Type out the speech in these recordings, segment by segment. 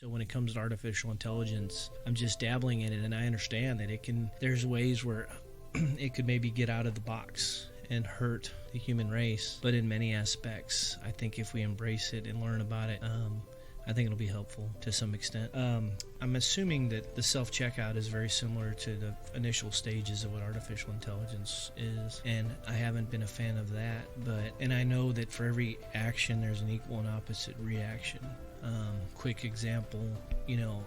So when it comes to artificial intelligence, I'm just dabbling in it, and I understand that there's ways where it could maybe get out of the box and hurt the human race. But in many aspects, I think if we embrace it and learn about it, I think it'll be helpful to some extent. I'm assuming that the self-checkout is very similar to the initial stages of what artificial intelligence is, and I haven't been a fan of that. And I know that for every action, there's an equal and opposite reaction. Quick example,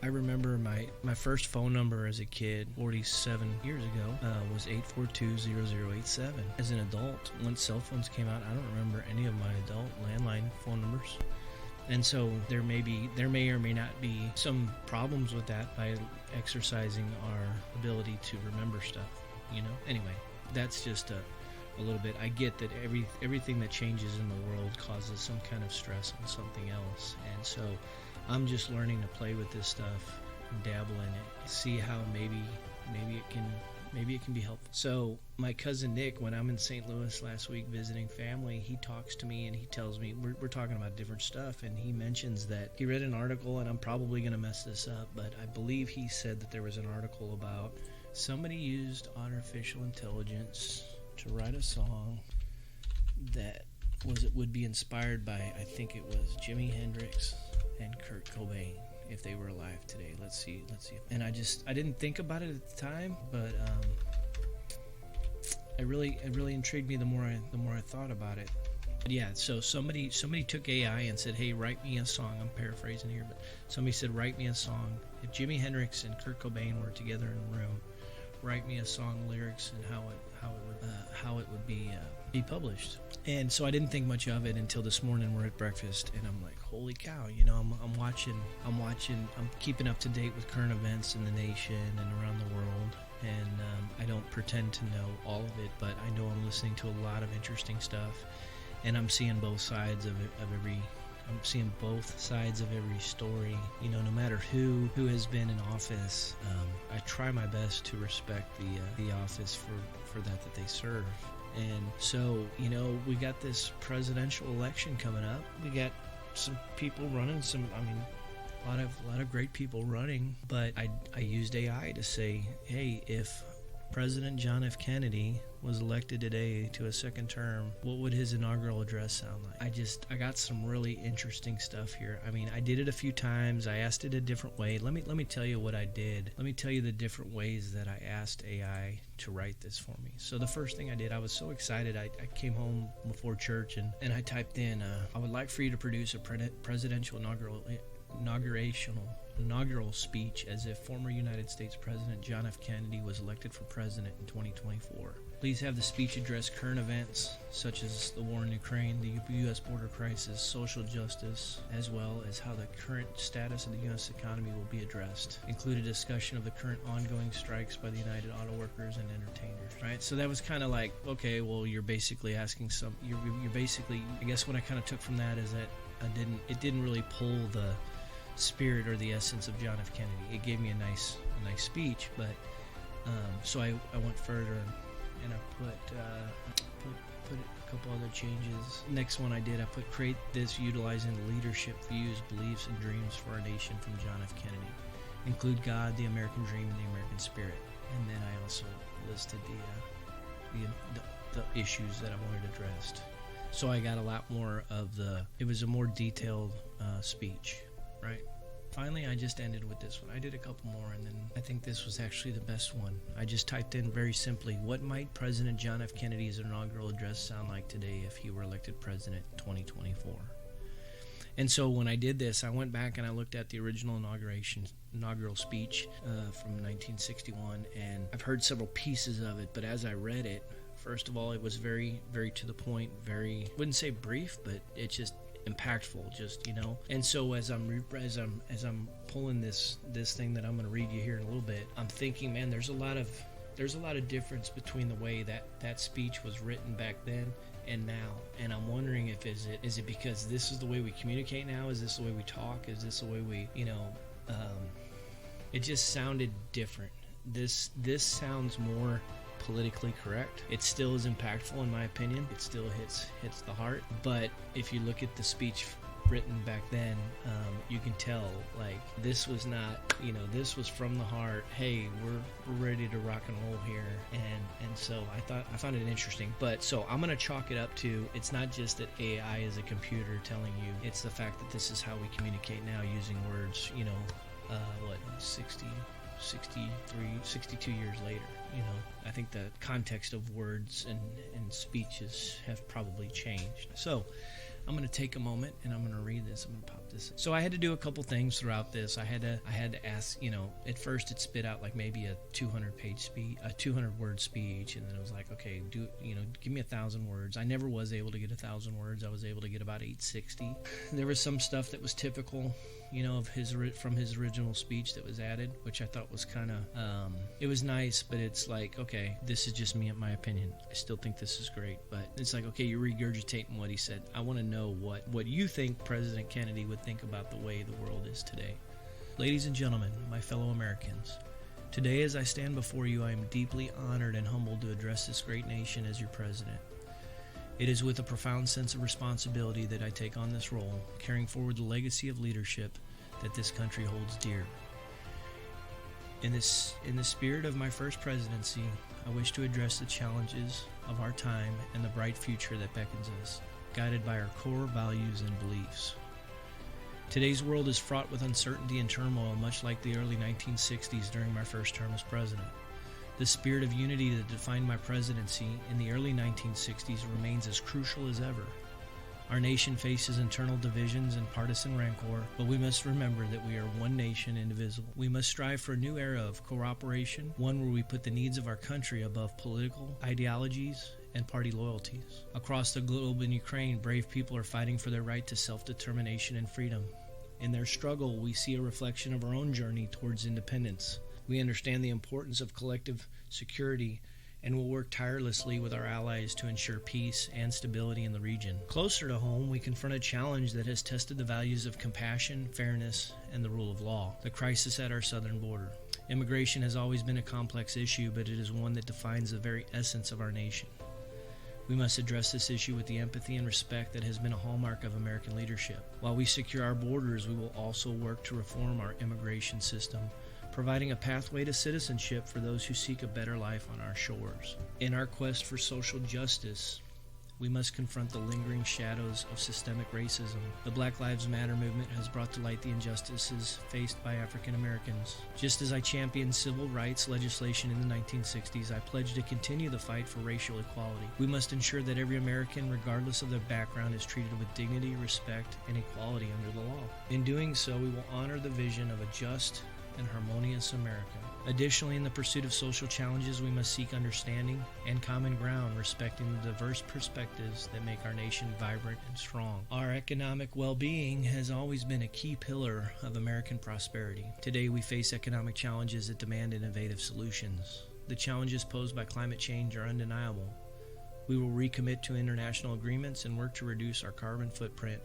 I remember my first phone number as a kid 47 years ago was 842-0087. As an adult, once cell phones came out, I don't remember any of my adult landline phone numbers. And so there may or may not be some problems with that by exercising our ability to remember stuff, Anyway, that's just a little bit. I get that everything that changes in the world causes some kind of stress on something else, and so I'm just learning to play with this stuff and dabble in it, see how maybe it can be helpful. So my cousin Nick, when I'm in St. Louis last week visiting family, he talks to me and he tells me, we're talking about different stuff, and he mentions that he read an article, and I'm probably going to mess this up, but I believe he said that there was an article about somebody used artificial intelligence to write a song that would be inspired by, I think it was Jimi Hendrix and Kurt Cobain, if they were alive today. Let's see. And I didn't think about it at the time, but it really intrigued me the more I thought about it. But yeah, so somebody took AI and said, "Hey, write me a song." I'm paraphrasing here, but somebody said, "Write me a song. If Jimi Hendrix and Kurt Cobain were together in a room, write me a song, lyrics, and how it would be published." And so I didn't think much of it until this morning. We're at breakfast, and I'm like, "Holy cow!" I'm keeping up to date with current events in the nation and around the world. And I don't pretend to know all of it, but I know I'm listening to a lot of interesting stuff, and I'm seeing both sides of every story. No matter who has been in office, I try my best to respect the office for that they serve. And so, we got this presidential election coming up. We got some people running, a lot of great people running, but I used AI to say, hey, if President John F. Kennedy was elected today to a second term, what would his inaugural address sound like? I got some really interesting stuff here. I did it a few times. I asked it a different way. Let me tell you what I did. Let me tell you the different ways that I asked AI to write this for me. So the first thing I did, I was so excited. I came home before church and I typed in, I would like for you to produce a presidential inaugural speech as if former United States President John F. Kennedy was elected for president in 2024. Please have the speech address current events such as the war in Ukraine, the U.S. border crisis, social justice, as well as how the current status of the U.S. economy will be addressed. Include a discussion of the current ongoing strikes by the United Auto Workers and entertainers. Right? So that was kind of like, okay, well, you're basically asking you're basically, I guess what I kind of took from that is that it didn't really pull the spirit or the essence of John F. Kennedy. It gave me a nice speech, but so I went further and I put a couple other changes. Next one I did, I put create this utilizing the leadership views, beliefs, and dreams for our nation from John F. Kennedy. Include God, the American dream, and the American spirit. And then I also listed the issues that I wanted addressed. So I got a lot more of it was a more detailed speech. Right. Finally, I just ended with this one. I did a couple more, and then I think this was actually the best one. I just typed in very simply, what might President John F. Kennedy's inaugural address sound like today if he were elected president in 2024? And so when I did this, I went back and I looked at the original inaugural speech from 1961, and I've heard several pieces of it, but as I read it, first of all, it was very, very to the point, very, I wouldn't say brief, but it's just impactful, and so as I'm pulling this thing that I'm going to read you here in a little bit, I'm thinking, man, there's a lot of difference between the way that speech was written back then and now, and I'm wondering if is it because this is the way we communicate now? Is this the way we talk? Is this the way we it just sounded different. This sounds more politically correct. It still is impactful in my opinion. It still hits the heart. But if you look at the speech written back then, you can tell, like, this was not, this was from the heart. Hey, we're ready to rock and roll here. And so I found it interesting. But so I'm going to chalk it up to, it's not just that AI is a computer telling you, it's the fact that this is how we communicate now using words, 62 years later. I think the context of words and speeches have probably changed. So I'm going to take a moment and I'm going to read this. I'm going to pop this in. So I had to do a couple things throughout this. I had to ask, at first it spit out like maybe a 200-page speech, a 200-word speech, and then it was like, okay, give me 1,000 words. I never was able to get 1,000 words. I was able to get about 860. There was some stuff that was typical, of from his original speech that was added, which I thought was kind of, it was nice, but it's like, okay, this is just me and my opinion. I still think this is great, but it's like, okay, you're regurgitating what he said. I want to know what you think President Kennedy would think about the way the world is today. Ladies and gentlemen, my fellow Americans, today as I stand before you, I am deeply honored and humbled to address this great nation as your president. It is with a profound sense of responsibility that I take on this role, carrying forward the legacy of leadership that this country holds dear. In the spirit of my first presidency, I wish to address the challenges of our time and the bright future that beckons us, guided by our core values and beliefs. Today's world is fraught with uncertainty and turmoil, much like the early 1960s during my first term as president. The spirit of unity that defined my presidency in the early 1960s remains as crucial as ever. Our nation faces internal divisions and partisan rancor, but we must remember that we are one nation, indivisible. We must strive for a new era of cooperation, one where we put the needs of our country above political ideologies and party loyalties. Across the globe in Ukraine, brave people are fighting for their right to self-determination and freedom. In their struggle, we see a reflection of our own journey towards independence. We understand the importance of collective security and will work tirelessly with our allies to ensure peace and stability in the region. Closer to home, we confront a challenge that has tested the values of compassion, fairness, and the rule of law: the crisis at our southern border. Immigration has always been a complex issue, but it is one that defines the very essence of our nation. We must address this issue with the empathy and respect that has been a hallmark of American leadership. While we secure our borders, we will also work to reform our immigration system, providing a pathway to citizenship for those who seek a better life on our shores. In our quest for social justice, we must confront the lingering shadows of systemic racism. The Black Lives Matter movement has brought to light the injustices faced by African Americans. Just as I championed civil rights legislation in the 1960s, I pledge to continue the fight for racial equality. We must ensure that every American, regardless of their background, is treated with dignity, respect, and equality under the law. In doing so, we will honor the vision of a just and harmonious America. Additionally, in the pursuit of social challenges, we must seek understanding and common ground, respecting the diverse perspectives that make our nation vibrant and strong. Our economic well-being has always been a key pillar of American prosperity. Today, we face economic challenges that demand innovative solutions. The challenges posed by climate change are undeniable. We will recommit to international agreements and work to reduce our carbon footprint,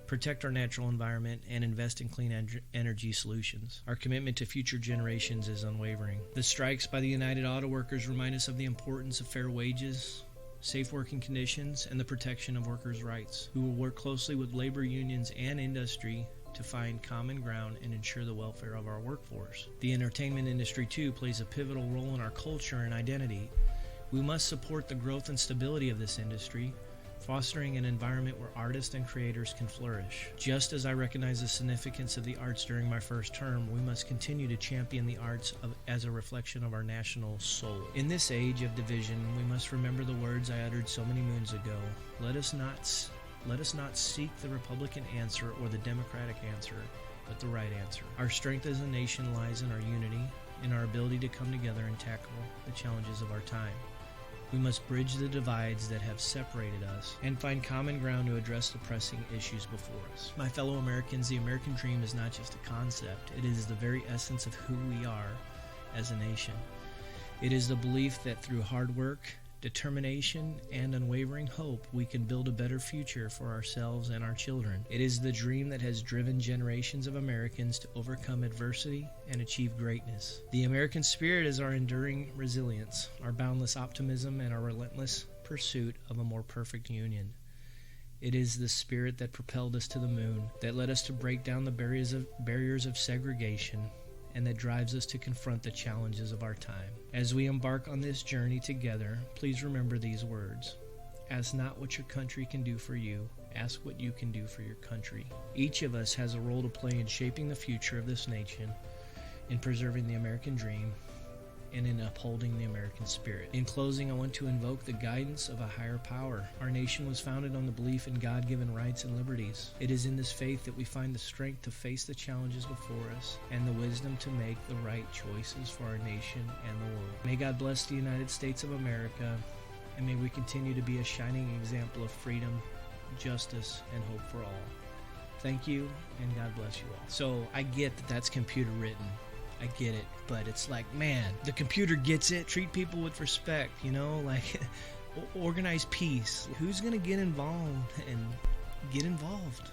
protect our natural environment, and invest in clean energy solutions. Our commitment to future generations is unwavering. The strikes by the United Auto Workers remind us of the importance of fair wages, safe working conditions, and the protection of workers' rights. We will work closely with labor unions and industry to find common ground and ensure the welfare of our workforce. The entertainment industry, too, plays a pivotal role in our culture and identity. We must support the growth and stability of this industry, fostering an environment where artists and creators can flourish. Just as I recognize the significance of the arts during my first term, we must continue to champion the arts as a reflection of our national soul. In this age of division, we must remember the words I uttered so many moons ago. Let us not seek the Republican answer or the Democratic answer, but the right answer. Our strength as a nation lies in our unity, in our ability to come together and tackle the challenges of our time. We must bridge the divides that have separated us and find common ground to address the pressing issues before us. My fellow Americans, the American dream is not just a concept. It is the very essence of who we are as a nation. It is the belief that through hard work, determination, and unwavering hope, we can build a better future for ourselves and our children. It is the dream that has driven generations of Americans to overcome adversity and achieve greatness. The American spirit is our enduring resilience, our boundless optimism, and our relentless pursuit of a more perfect union. It is the spirit that propelled us to the moon, that led us to break down the barriers of segregation, and that drives us to confront the challenges of our time. As we embark on this journey together, please remember these words. Ask not what your country can do for you. Ask what you can do for your country. Each of us has a role to play in shaping the future of this nation, in preserving the American dream, and in upholding the American spirit. In closing, I want to invoke the guidance of a higher power. Our nation was founded on the belief in God-given rights and liberties. It is in this faith that we find the strength to face the challenges before us and the wisdom to make the right choices for our nation and the world. May God bless the United States of America, and may we continue to be a shining example of freedom, justice, and hope for all. Thank you, and God bless you all. So I get that that's computer written. I get it, but it's like, man, the computer gets it. Treat people with respect, like organize peace. Who's going to get involved and get involved?